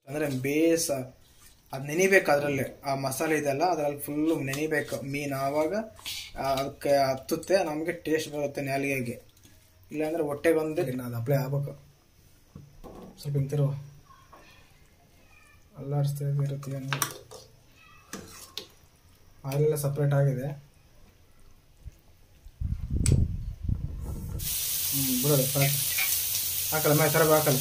ಅಂದರೆ ಬೇಸ್ ಅದು ನೆನಿಬೇಕು. ಅದರಲ್ಲಿ ಆ ಮಸಾಲೆ ಇದೆಲ್ಲ ಅದರಲ್ಲಿ ಫುಲ್ಲು ನೆನಿಬೇಕು ಮೀನು. ಆವಾಗ ಅದಕ್ಕೆ ಹತ್ತುತ್ತೆ, ನಮಗೆ ಟೇಸ್ಟ್ ಬರುತ್ತೆ ನಾಲಿಗೆಗೆ. ಇಲ್ಲಾಂದರೆ ಹೊಟ್ಟೆಗೊಂದು ಅದು ಅಪ್ಲೈ ಆಗ್ಬೇಕು. ಸ್ವಲ್ಪ ಹಿಂತಿರು ಅಲ್ಲಾಡಿಸ್ತಾ ಇರುತ್ತೆ. ಆಯಿಲೆಲ್ಲ ಸಪ್ರೇಟ್ ಆಗಿದೆ. ಬಿಡೋದು ಸಾಕು. ಹಾಕಲ್ಲ ಮೇ ಥರ ಹಾಕಲ್ಲ.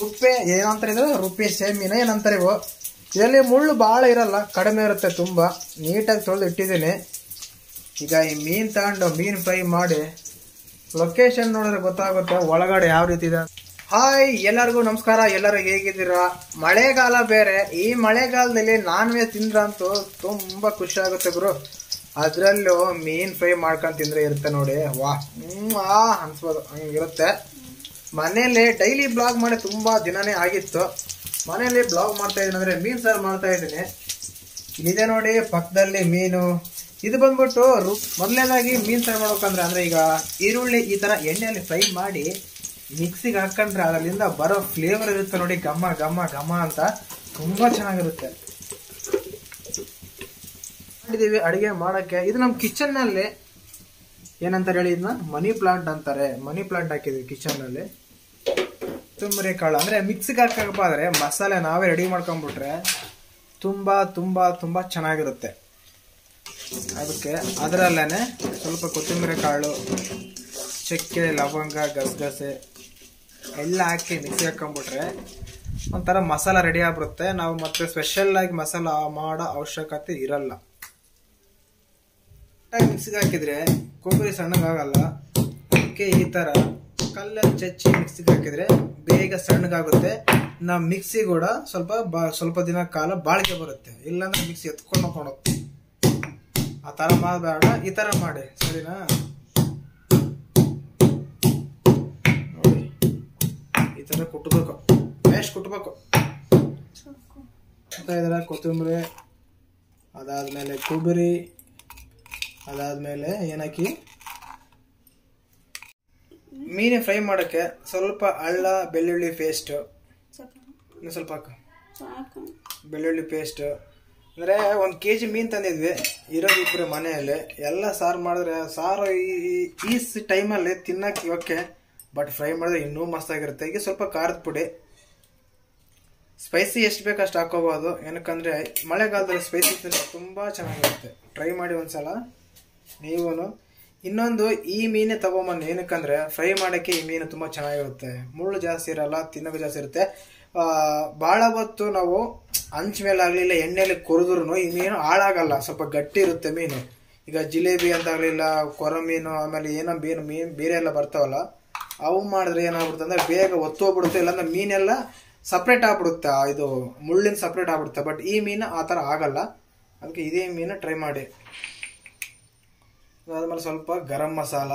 ರುಪ್ಪೆ ಏನಂತಾರೆ ಇದು? ರುಪ್ಪೆ ಸೇಮಿನ ಏನಂತಾರೆ ಇವು? ಇದರಲ್ಲಿ ಮುಳ್ಳು ಭಾಳ ಇರಲ್ಲ, ಕಡಿಮೆ ಇರುತ್ತೆ. ತುಂಬ ನೀಟಾಗಿ ತೊಳೆದು ಇಟ್ಟಿದ್ದೀನಿ. ಈಗ ಈ ಮೀನು ತಗೊಂಡು ಮೀನು ಫ್ರೈ ಮಾಡಿ ಲೊಕೇಶನ್ ನೋಡಿದ್ರೆ ಗೊತ್ತಾಗುತ್ತೆ ಒಳಗಡೆ ಯಾವ ರೀತಿ ಇದೆ. ಹಾಯ್, ಎಲ್ಲರಿಗೂ ನಮಸ್ಕಾರ. ಎಲ್ಲರೂ ಹೇಗಿದ್ದೀರಾ? ಮಳೆಗಾಲ ಬೇರೆ. ಈ ಮಳೆಗಾಲದಲ್ಲಿ ನಾನ್ ವೆಜ್ ತಿಂದ್ರಂತೂ ತುಂಬ ಖುಷಿ ಆಗುತ್ತೆ ಗುರು. ಅದರಲ್ಲೂ ಮೀನು ಫ್ರೈ ಮಾಡ್ಕೊಂಡು ತಿಂದರೆ ಇರುತ್ತೆ ನೋಡಿ, ವಾಹ್ ಅನ್ಸ್ಬೋದು, ಹಂಗಿರುತ್ತೆ. ಮನೇಲಿ ಡೈಲಿ ಬ್ಲಾಗ್ ಮಾಡಿ ತುಂಬ ದಿನನೇ ಆಗಿತ್ತು. ಮನೇಲಿ ಬ್ಲಾಗ್ ಮಾಡ್ತಾ ಇದ್ದೀನಿ ಅಂದರೆ ಮೀನು ಸಾರು ಮಾಡ್ತಾ ಇದ್ದೀನಿ. ಇಲ್ಲಿದೆ ನೋಡಿ ಪಕ್ಕದಲ್ಲಿ ಮೀನು. ಇದು ಬಂದ್ಬಿಟ್ಟು ಮೊದಲನೇದಾಗಿ ಮೀನು ಸಾರು ಮಾಡ್ಬೇಕಂದ್ರೆ ಅಂದರೆ ಈಗ ಈರುಳ್ಳಿ ಈ ಥರ ಎಣ್ಣೆಯಲ್ಲಿ ಫ್ರೈ ಮಾಡಿ ಮಿಕ್ಸಿಗೆ ಹಾಕೊಂಡ್ರೆ ಅದರಿಂದ ಬರೋ ಫ್ಲೇವರ್ ಇರುತ್ತೆ ನೋಡಿ, ಘಮ ಘಮ ಘಮ ಅಂತ, ತುಂಬ ಚೆನ್ನಾಗಿರುತ್ತೆ. ಮಾಡಿದ್ದೀವಿ ಅಡುಗೆ ಮಾಡೋಕ್ಕೆ. ಇದು ನಮ್ಮ ಕಿಚನ್ನಲ್ಲಿ ಏನಂತಾರೆ ಹೇಳಿ, ಇದನ್ನ ಮನಿ ಪ್ಲಾಂಟ್ ಅಂತಾರೆ. ಮನಿ ಪ್ಲಾಂಟ್ ಹಾಕಿದ್ವಿ ಕಿಚನ್ನಲ್ಲಿ. ಕೊತ್ತಂಬರಿ ಕಾಳು ಅಂದರೆ ಮಿಕ್ಸಿಗೆ ಹಾಕಪ್ಪ ಆದರೆ ಮಸಾಲೆ ನಾವೇ ರೆಡಿ ಮಾಡ್ಕೊಂಡ್ಬಿಟ್ರೆ ತುಂಬ ತುಂಬ ತುಂಬ ಚೆನ್ನಾಗಿರುತ್ತೆ. ಅದಕ್ಕೆ ಅದರಲ್ಲೇ ಸ್ವಲ್ಪ ಕೊತ್ತಂಬರಿ ಕಾಳು, ಚಕ್ಕೆ, ಲವಂಗ, ಗಸಗಸೆ ಎಲ್ಲ ಹಾಕಿ ಮಿಕ್ಸಿ ಹಾಕೊಂಡ್ಬಿಟ್ರೆ ಒಂಥರ ಮಸಾಲ ರೆಡಿ ಆಗ್ಬಿಡುತ್ತೆ. ನಾವು ಮತ್ತೆ ಸ್ಪೆಷಲ್ ಆಗಿ ಮಸಾಲ ಮಾಡೋ ಅವಶ್ಯಕತೆ ಇರಲ್ಲ. ಮಿಕ್ಸಿಗೆ ಹಾಕಿದ್ರೆ ಕೊಬ್ಬರಿ ಸಣ್ಣಗಾಗಲ್ಲ. ಅದಕ್ಕೆ ಈ ಥರ ಕಲ್ಲಲ್ಲಿ ಚಚ್ಚಿ ಮಿಕ್ಸಿಗೆ ಹಾಕಿದ್ರೆ ಬೇಗ ಸಣ್ಣಗಾಗುತ್ತೆ. ನಾವು ಮಿಕ್ಸಿ ಕೂಡ ಸ್ವಲ್ಪ ದಿನ ಕಾಲ ಬಾಳಿಕೆ ಬರುತ್ತೆ. ಇಲ್ಲಾಂದ್ರೆ ಮಿಕ್ಸಿ ಎತ್ಕೊಂಡು ಹೋಗ್ಕೊಳುತ್ತೆ. ಆ ಥರ ಮಾಡಬೇಡ, ಈ ಥರ ಮಾಡಿ, ಸರಿನಾ? ನೋಡಿ ಈ ಥರ ಕುಟ್ಬೇಕು, ಎಷ್ಟು ಕುಟ್ಬೇಕು ಅಂತ ಇದ್ರೆ ಕೊತ್ತಂಬರಿ, ಅದಾದ್ಮೇಲೆ ಕೊಬ್ಬರಿ, ಅದಾದ್ಮೇಲೆ ಏನಾಕಿ ಮೀನು ಫ್ರೈ ಮಾಡೋಕ್ಕೆ ಸ್ವಲ್ಪ ಅಲ್ಲ ಬೆಳ್ಳುಳ್ಳಿ ಪೇಸ್ಟ್, ಇನ್ನು ಸ್ವಲ್ಪ ಹಾಕು ಬೆಳ್ಳುಳ್ಳಿ ಪೇಸ್ಟ್. ಅಂದರೆ 1 kg ಮೀನು ತಂದಿದ್ವಿ, ಇರೋದಿಬ್ಬರು ಮನೆಯಲ್ಲಿ. ಎಲ್ಲ ಸಾರು ಮಾಡಿದ್ರೆ ಸಾರು ಈ ಟೈಮಲ್ಲಿ ತಿನ್ನಕ್ಕೆ ಇವಕ್ಕೆ, ಬಟ್ ಫ್ರೈ ಮಾಡಿದ್ರೆ ಇನ್ನೂ ಮಸ್ತಾಗಿರುತ್ತೆ. ಈಗ ಸ್ವಲ್ಪ ಖಾರದ ಪುಡಿ, ಸ್ಪೈಸಿ ಎಷ್ಟು ಬೇಕು ಅಷ್ಟು ಹಾಕೋಬೋದು. ಏನಕ್ಕಂದರೆ ಮಳೆಗಾಲದಲ್ಲಿ ಸ್ಪೈಸಿ ತಿಂದರೆ ತುಂಬ ಚೆನ್ನಾಗಿರುತ್ತೆ. ಟ್ರೈ ಮಾಡಿ ಒಂದ್ಸಲ ನೀವು. ಇನ್ನೊಂದು, ಈ ಮೀನೇ ತಗೊಂಬಂದು ಏನಕ್ಕಂದರೆ ಫ್ರೈ ಮಾಡೋಕ್ಕೆ ಈ ಮೀನು ತುಂಬ ಚೆನ್ನಾಗಿರುತ್ತೆ. ಮುಳ್ಳು ಜಾಸ್ತಿ ಇರಲ್ಲ, ತಿನ್ನೋಕೆ ಜಾಸ್ತಿ ಇರುತ್ತೆ. ಭಾಳ ಹೊತ್ತು ನಾವು ಹಂಚ ಮೇಲೆ ಆಗಲಿಲ್ಲ ಎಣ್ಣೆಯಲ್ಲಿ ಕೊರಿದ್ರೂ ಈ ಮೀನು ಹಾಳಾಗಲ್ಲ, ಸ್ವಲ್ಪ ಗಟ್ಟಿ ಇರುತ್ತೆ ಮೀನು. ಈಗ ಜಿಲೇಬಿ ಅಂತ ಆಗಲಿಲ್ಲ, ಕೊರ ಮೀನು, ಆಮೇಲೆ ಏನೋ ಮೀನು ಬೇರೆ ಎಲ್ಲ ಬರ್ತಾವಲ್ಲ, ಅವು ಮಾಡಿದ್ರೆ ಏನಾಗ್ಬಿಡುತ್ತೆ ಅಂದರೆ ಬೇಗ ಒತ್ತೋಗ್ಬಿಡುತ್ತೆ. ಇಲ್ಲಾಂದ್ರೆ ಮೀನೆಲ್ಲ ಸಪ್ರೇಟ್ ಆಗ್ಬಿಡುತ್ತೆ, ಇದು ಮುಳ್ಳಿನ ಸಪ್ರೇಟ್ ಆಗ್ಬಿಡುತ್ತೆ. ಬಟ್ ಈ ಮೀನು ಆ ಥರ ಆಗಲ್ಲ. ಅದಕ್ಕೆ ಇದೇ ಮೀನು ಟ್ರೈ ಮಾಡಿ. ಅದಾದ್ಮೇಲೆ ಸ್ವಲ್ಪ ಗರಂ ಮಸಾಲ,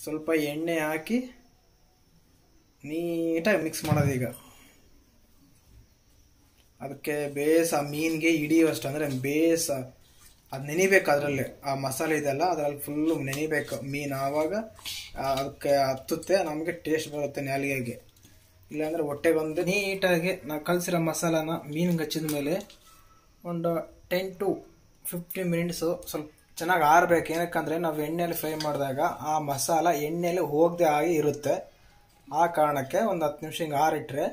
ಸ್ವಲ್ಪ ಎಣ್ಣೆ ಹಾಕಿ ನೀಟಾಗಿ ಮಿಕ್ಸ್ ಮಾಡೋದು. ಈಗ ಅದಕ್ಕೆ ಬೇಸ್ ಆ ಮೀನಿಗೆ ಹಿಡಿಯುವಷ್ಟು, ಅಂದರೆ ಬೇಸ್ ಅದು ನೆನಿಬೇಕು. ಅದರಲ್ಲಿ ಆ ಮಸಾಲೆ ಇದೆಲ್ಲ ಅದರಲ್ಲಿ ಫುಲ್ಲು ನೆನಿಬೇಕು ಮೀನು. ಆವಾಗ ಅದಕ್ಕೆ ಹತ್ತುತ್ತೆ, ನಮಗೆ ಟೇಸ್ಟ್ ಬರುತ್ತೆ ನಾಲಿಗೆಗೆ. ಇಲ್ಲಾಂದರೆ ಹೊಟ್ಟೆಗೊಂದು. ನೀಟಾಗಿ ನಾವು ಕಲಸಿರೋ ಮಸಾಲಾನ ಮೀನಿಗೆ ಹಚ್ಚಿದ ಮೇಲೆ ಒಂದು 10 to 15 ಮಿನಿಟ್ಸು ಸ್ವಲ್ಪ ಚೆನ್ನಾಗಿ ಆರಬೇಕು. ಏನಕ್ಕಂದರೆ ನಾವು ಎಣ್ಣೆಯಲ್ಲಿ ಫ್ರೈ ಮಾಡಿದಾಗ ಆ ಮಸಾಲ ಎಣ್ಣೆಯಲ್ಲಿ ಹೋಗದೆ ಆಗಿ ಇರುತ್ತೆ. ಆ ಕಾರಣಕ್ಕೆ ಒಂದು 10 ನಿಮಿಷ ಹಿಂಗೆ ಆರಿಟ್ರೆ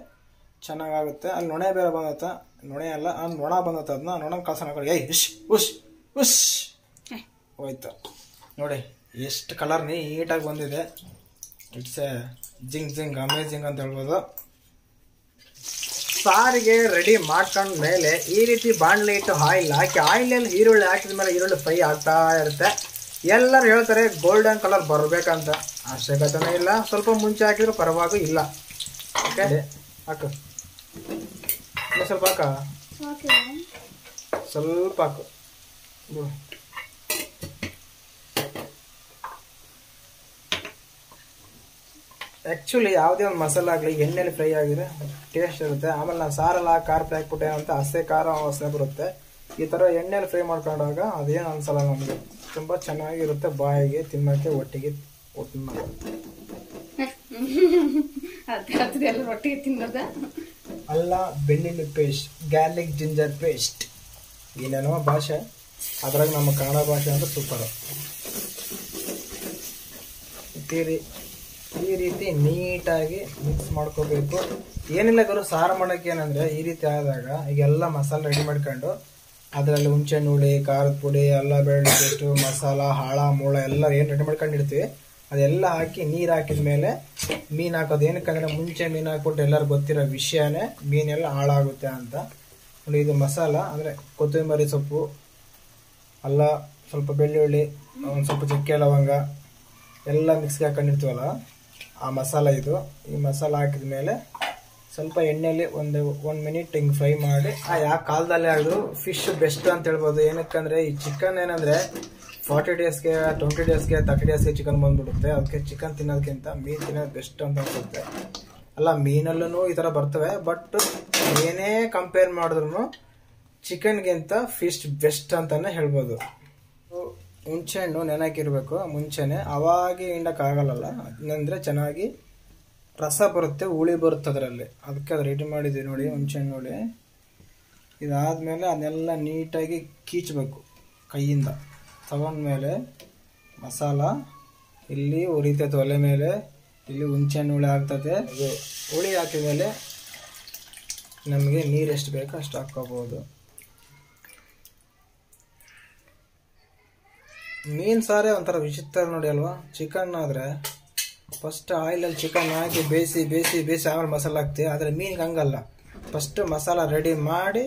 ಚೆನ್ನಾಗಾಗುತ್ತೆ. ಅಲ್ಲಿ ನೊಣೆ ಬೇರೆ ಬಂದತ್ತ, ನೊಣೆ ಅಲ್ಲ, ನೊಣ ಬಂದತ್ತ. ಅದನ್ನ ನೊಣ ಕಳ್ಸೋಣ. ಉಶ್ ಉಶ್ ಉಶ್ ಹೋಯ್ತು ನೋಡಿ, ಎಷ್ಟು ಕಲರ್ ನೀಟಾಗಿ ಬಂದಿದೆ. ಇಟ್ಸ್ ಎ ಜಿಂಗ್ ಜಿಂಗ್ ಅಮೇಜಿಂಗ್ ಅಂತ ಹೇಳ್ಬೋದು. ಸಾರಿಗೆ ರೆಡಿ ಮಾಡ್ಕೊಂಡ ಮೇಲೆ ಈ ರೀತಿ ಬಾಣಲೆ ಇಟ್ಟು ಆಯಿಲ್ ಹಾಕಿ, ಆಯಿಲಲ್ಲಿ ಈರುಳ್ಳಿ ಹಾಕಿದ ಮೇಲೆ ಈರುಳ್ಳಿ ಫ್ರೈ ಆಗ್ತಾ ಇರುತ್ತೆ. ಎಲ್ಲರೂ ಹೇಳ್ತಾರೆ ಗೋಲ್ಡನ್ ಕಲರ್ ಬರಬೇಕಂತ, ಅವಶ್ಯಕತೆನೇ ಇಲ್ಲ. ಸ್ವಲ್ಪ ಮುಂಚೆ ಹಾಕಿದ್ರು ಪರವಾಗಿ ಇಲ್ಲ. ಓಕೆ, ಹಾಕು, ಸ್ವಲ್ಪ ಹಾಕ, ಸ್ವಲ್ಪ ಹಾಕು. ಆ್ಯಕ್ಚುಲಿ ಯಾವುದೇ ಒಂದು ಮಸಾಲೆ ಆಗಲಿ ಎಣ್ಣೆಲಿ ಫ್ರೈ ಆಗಿದ್ರೆ ಟೇಸ್ಟ್ ಇರುತ್ತೆ. ಆಮೇಲೆ ನಾವು ಸಾರೆಲ್ಲ ಖಾರ ಫ್ರೈ ಹಾಕ್ಬಿಟ್ಟೆ ಅಂತ ಹಸೆ ಖಾರ ವಾಸನೆ ಬರುತ್ತೆ. ಈ ಥರ ಎಣ್ಣೆಲಿ ಫ್ರೈ ಮಾಡ್ಕೊಂಡಾಗ ಅದೇನು ಅನ್ಸಲ್ಲ ನಮಗೆ, ತುಂಬ ಚೆನ್ನಾಗಿರುತ್ತೆ ಬಾಯಿಗೆ ತಿನ್ನೋಕ್ಕೆ ಒಟ್ಟಿಗೆ ಒಟ್ಟಿಗೆ ತಿನ್ನೋದ. ಅಲ್ಲ ಬೆಳ್ಳುಳ್ಳಿ ಪೇಸ್ಟ್, ಗಾರ್ಲಿಕ್ ಜಿಂಜರ್ ಪೇಸ್ಟ್, ಏನೇನೋ ಭಾಷೆ, ಅದ್ರಾಗ ನಮ್ಮ ಕನ್ನಡ ಭಾಷೆ ಅಂದ್ರೆ ಸೂಪರು. ಈ ರೀತಿ ನೀಟಾಗಿ ಮಿಕ್ಸ್ ಮಾಡ್ಕೋಬೇಕು. ಏನಿಲ್ಲ ಗುರು, ಸಾರು ಮಾಡೋಕ್ಕೆ ಏನಂದರೆ ಈ ರೀತಿ ಆದಾಗ ಈಗೆಲ್ಲ ಮಸಾಲೆ ರೆಡಿ ಮಾಡ್ಕೊಂಡು ಅದರಲ್ಲಿ ಹುಣಸೆಹಣ್ಣು ಹುಳಿ, ಖಾರದ ಪುಡಿ, ಎಲ್ಲ ಬೆಳ್ಳುಳ್ಳಿ ಪೇಸ್ಟು, ಮಸಾಲ, ಹಾಳ ಮೂಳ ಎಲ್ಲ ಏನು ರೆಡಿ ಮಾಡ್ಕೊಂಡಿರ್ತೀವಿ ಅದೆಲ್ಲ ಹಾಕಿ ನೀರು ಹಾಕಿದ ಮೇಲೆ ಮೀನು ಹಾಕೋದು. ಏನಕ್ಕಂದರೆ ಮುಂಚೆ ಮೀನು ಹಾಕ್ಬಿಟ್ಟು ಎಲ್ಲರಿಗೂ ಗೊತ್ತಿರೋ ವಿಷಯನೇ ಮೀನೆಲ್ಲ ಹಾಳಾಗುತ್ತೆ ಅಂತ. ನೋಡಿ ಇದು ಮಸಾಲ ಅಂದರೆ ಕೊತ್ತಂಬರಿ ಸೊಪ್ಪು, ಅಲ್ಲ, ಸ್ವಲ್ಪ ಬೆಳ್ಳುಳ್ಳಿ, ಒಂದು ಸ್ವಲ್ಪ ಚಕ್ಕೆ ಲವಂಗ ಎಲ್ಲ ಮಿಕ್ಸ್ಗೆ ಹಾಕೊಂಡಿರ್ತೀವಲ್ಲ ಆ ಮಸಾಲ ಇದು. ಈ ಮಸಾಲ ಹಾಕಿದ ಮೇಲೆ ಸ್ವಲ್ಪ ಎಣ್ಣೆಯಲ್ಲಿ ಒಂದು 1 ಮಿನಿಟ್ ಹಿಂಗೆ ಫ್ರೈ ಮಾಡಿ. ಯಾವ ಕಾಲದಲ್ಲೇ ಆದರೂ ಫಿಶ್ ಬೆಸ್ಟ್ ಅಂತ ಹೇಳ್ಬೋದು. ಏನಕ್ಕಂದರೆ ಈ ಚಿಕನ್ ಏನಂದರೆ 40 ಡೇಸ್ಗೆ 20 ಡೇಸ್ಗೆ 30 ಡೇಸ್ಗೆ ಚಿಕನ್ ಬಂದ್ಬಿಡುತ್ತೆ. ಅದಕ್ಕೆ ಚಿಕನ್ ತಿನ್ನೋದಕ್ಕಿಂತ ಮೀನು ತಿನ್ನೋದು ಬೆಸ್ಟ್ ಅಂತ ಅನ್ಸುತ್ತೆ. ಅಲ್ಲ, ಮೀನಲ್ಲೂ ಈ ಥರ ಬರ್ತವೆ, ಬಟ್ ಏನೇ ಕಂಪೇರ್ ಮಾಡಿದ್ರು ಚಿಕನ್ಗಿಂತ ಫಿಶ್ ಬೆಸ್ಟ್ ಅಂತಲೇ ಹೇಳ್ಬೋದು. ಹುಣಸೆಹಣ್ಣು ನೆನಕಿರಬೇಕು ಮುಂಚೆನೆ, ಅವಾಗೆ ಹಿಂಡಕ್ಕಾಗಲ್ಲ. ಅಂದರೆ ಚೆನ್ನಾಗಿ ರಸ ಬರುತ್ತೆ, ಹುಳಿ ಬರುತ್ತೆ ಅದರಲ್ಲಿ. ಅದಕ್ಕೆ ಅದು ರೆಡಿ ಮಾಡಿದ್ದೀವಿ ನೋಡಿ ಹುಣಸೆಹಣ್ಣು ಹುಳಿ. ಇದಾದಮೇಲೆ ಅದನ್ನೆಲ್ಲ ನೀಟಾಗಿ ಕೀಚಬೇಕು ಕೈಯಿಂದ. ತಗೊಂಡ್ಮೇಲೆ ಮಸಾಲ ಇಲ್ಲಿ ಉರಿತೈತೆ ಒಲೆ ಮೇಲೆ, ಇಲ್ಲಿ ಹುಣಸೆಹಣ್ಣು ಹುಳಿ ಆಗ್ತದೆ. ಹುಳಿ ಹಾಕಿದ ಮೇಲೆ ನಮಗೆ ನೀರು ಎಷ್ಟು ಬೇಕೋ ಅಷ್ಟು ಹಾಕ್ಕೋಬೋದು. ಮೀನು ಸಾರೇ ಒಂಥರ ವಿಚಿತ್ರ ನೋಡಿ ಅಲ್ವಾ. ಚಿಕನ್ ಆದರೆ ಫಸ್ಟ್ ಆಯಿಲಲ್ಲಿ ಚಿಕನ್ ಹಾಕಿ ಬೇಯಿಸಿ ಬೇಯಿಸಿ ಬೇಯಿಸಿ ಆಮೇಲೆ ಮಸಾಲೆ ಹಾಕ್ತೀವಿ. ಆದರೆ ಮೀನಿಗೆ ಹಂಗಲ್ಲ, ಫಸ್ಟ್ ಮಸಾಲ ರೆಡಿ ಮಾಡಿ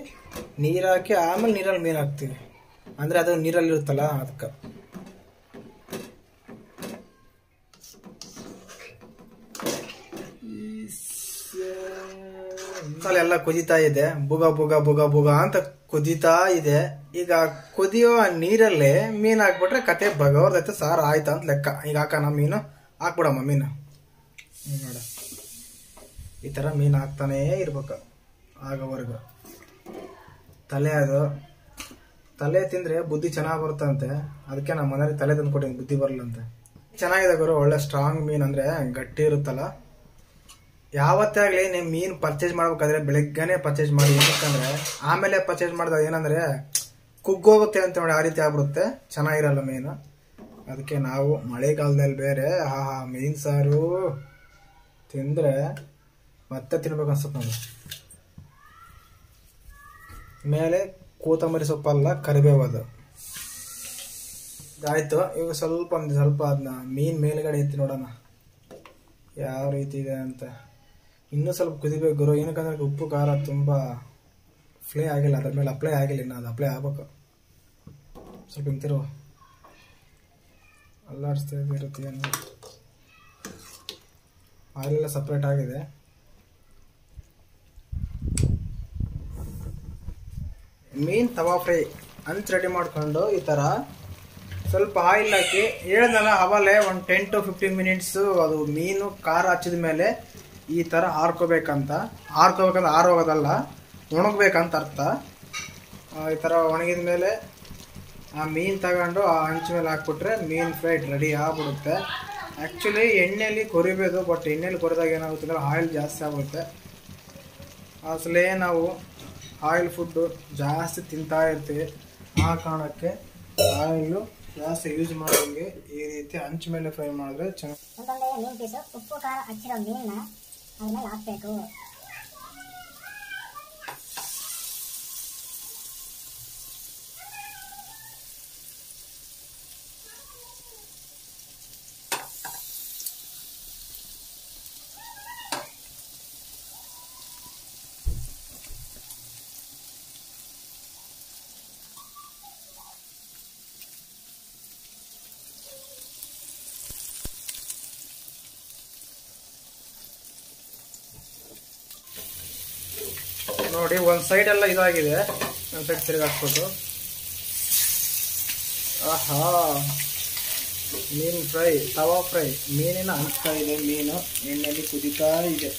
ನೀರು ಹಾಕಿ ಆಮೇಲೆ ನೀರಲ್ಲಿ ಮೀನು ಹಾಕ್ತೀವಿ. ಅಂದರೆ ಅದು ನೀರಲ್ಲಿ ಇರುತ್ತಲ್ಲ ಅದಕ್ಕೆ. ಮಸಾಲೆ ಎಲ್ಲ ಕುದೀತಾ ಇದೆ, ಬುಗ ಬುಗ ಬುಗ ಬುಗ ಅಂತ ಕುದೀತಾ ಇದೆ. ಈಗ ಕುದಿಯೋ ನೀರಲ್ಲೇ ಮೀನು ಹಾಕ್ಬಿಟ್ರೆ ಕತೆ ಬಗವರ್ದೈತೆ, ಸಾರು ಆಯ್ತಾ ಅಂತ ಲೆಕ್ಕ. ಈಗ ಹಾಕೋಣ ಮೀನು, ಹಾಕ್ಬಿಡಮ್ಮ ಮೀನು. ನೋಡ ಈ ಥರ ಮೀನು ಹಾಕ್ತಾನೇ ಇರ್ಬೇಕು ಆಗೋವರೆಗೂ. ತಲೆ ತಿಂದರೆ ಬುದ್ಧಿ ಚೆನ್ನಾಗಿ ಬರುತ್ತಂತೆ. ಅದಕ್ಕೆ ನಮ್ಮ ಮನೇಲಿ ತಲೆ ತಂದು ಕೊಟ್ಟಿದ್ದೀನಿ, ಬುದ್ಧಿ ಬರಲ್ಲಂತೆ. ಚೆನ್ನಾಗಿದೆ ಗುರು, ಒಳ್ಳೆ ಸ್ಟ್ರಾಂಗ್ ಮೀನು, ಅಂದರೆ ಗಟ್ಟಿ ಇರುತ್ತಲ್ಲ. ಯಾವತ್ತೇ ಆಗಲಿ ನೀವು ಮೀನು ಪರ್ಚೇಸ್ ಮಾಡ್ಬೇಕಾದ್ರೆ ಬೆಳಗ್ಗೆನೇ ಪರ್ಚೇಸ್ ಮಾಡಿ. ಏನಕ್ಕಂದರೆ ಆಮೇಲೆ ಪರ್ಚೇಸ್ ಮಾಡಿದಾಗ ಏನಂದರೆ ಕುಗ್ಗೋಗುತ್ತೆ ಅಂತ ನೋಡಿ, ಆ ರೀತಿ ಆಗ್ಬಿಡುತ್ತೆ, ಚೆನ್ನಾಗಿರಲ್ಲ ಮೀನು. ಅದಕ್ಕೆ ನಾವು ಮಳೆಗಾಲದಲ್ಲಿ ಬೇರೆ ಮೀನು ಸಾರು ತಿಂದರೆ ಮತ್ತೆ ತಿನ್ಬೇಕು ಅನ್ಸುತ್ತೆ ನೋಡಿ. ಮೇಲೆ ಕೊತ್ತಂಬರಿ ಸೊಪ್ಪಲ್ಲ, ಕರಿಬೇವು ಅದು ಆಯಿತು. ಈಗ ಸ್ವಲ್ಪ ಅದನ್ನ ಮೀನು ಮೇಲ್ಗಡೆ ಎತ್ತಿ ನೋಡೋಣ ಯಾವ ರೀತಿ ಇದೆ ಅಂತ. ಇನ್ನೂ ಸ್ವಲ್ಪ ಕುದಿಬೇಕು ಗುರು, ಏನಕ್ಕಂದ್ರೆ ಉಪ್ಪು ಖಾರ ತುಂಬ ಫ್ಲೈ ಆಗಿಲ್ಲ, ಅದ್ರ ಮೇಲೆ ಅಪ್ಲೈ ಆಗಿಲ್ಲ. ಇನ್ನು ಅದು ಅಪ್ಲೈ ಆಗ್ಬೇಕು. ಸ್ವಲ್ಪ ಹಿಂತಿರು ಅಲ್ಲಾಡಿಸ್ತಾ ಇರುತ್ತೆ. ಏನು ಆಯಿಲೆಲ್ಲ ಸಪ್ರೇಟ್ ಆಗಿದೆ. ಮೀನು ತವಾ ಫ್ರೈ ಹಂಚು ರೆಡಿ ಮಾಡ್ಕೊಂಡು ಈ ಥರ ಸ್ವಲ್ಪ ಆಯಿಲ್ ಹಾಕಿ ಹೇಳ್ದಲ್ಲ ಅವಲೇ ಒಂದು 10 to 15 ಮಿನಿಟ್ಸು ಅದು ಮೀನು ಖಾರ ಹಚ್ಚಿದ ಮೇಲೆ ಈ ಥರ ಆರ್ಕೋಬೇಕಂತ ಆರೋಗೋದಲ್ಲ, ಒಣಗಬೇಕಂತ ಅರ್ಥ. ಈ ಥರ ಒಣಗಿದ ಮೇಲೆ ಆ ಮೀನು ತಗೊಂಡು ಆ ಹಂಚು ಮೇಲೆ ಹಾಕ್ಬಿಟ್ರೆ ಮೀನು ಫ್ರೈ ರೆಡಿ ಆಗ್ಬಿಡುತ್ತೆ. ಆ್ಯಕ್ಚುಲಿ ಎಣ್ಣೆಯಲ್ಲಿ ಕೊರಿಬೇಕು, ಬಟ್ ಎಣ್ಣೆಯಲ್ಲಿ ಕೊರಿದಾಗ ಏನಾಗುತ್ತೆ ಅಂದರೆ ಆಯಿಲ್ ಜಾಸ್ತಿ ಆಗುತ್ತೆ. ಅಸಲೇ ನಾವು ಆಯಿಲ್ ಫುಡ್ಡು ಜಾಸ್ತಿ ತಿಂತಾ ಇರ್ತೀವಿ, ಆ ಕಾರಣಕ್ಕೆ ಆಯಿಲು ಜಾಸ್ತಿ ಯೂಸ್ ಮಾಡೋಂಗೆ ಈ ರೀತಿ ಹಂಚು ಮೇಲೆ ಫ್ರೈ ಮಾಡಿದ್ರೆ ಚೆನ್ನಾಗಿ. ಮೀನು ಪೀಸು ಉಪ್ಪು ಖಾರ ಹಚ್ಚಿರೋ ಮೀನನ್ನ ಅದ್ರ ಮೇಲೆ ಹಾಕಬೇಕು. ನೋಡಿ ಒಂದು ಸೈಡ್ ಎಲ್ಲ ಇದಾಗಿದೆ, ಒಂದು ಸೈಡ್ ತಿರುಗಿ ಹಾಕ್ಬಿಟ್ಟು. ಆಹಾ ಮೀನು ಫ್ರೈ, ತವಾ ಫ್ರೈ. ಮೀನಿನ ಹಂಚ್ತಾ ಇದೆ, ಮೀನು ಎಣ್ಣೆಯಲ್ಲಿ ಕುದಿತಾ ಇದೆ.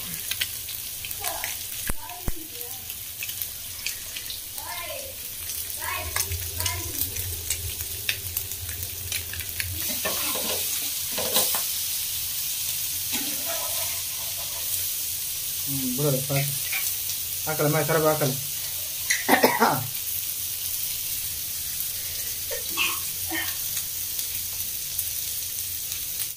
ಬಿಡೋದು ಸಾಕು. ಹಾಕಲ್ಲ ಮೈ ಖರಾಬ್ ಹಾಕಲ್ಲ.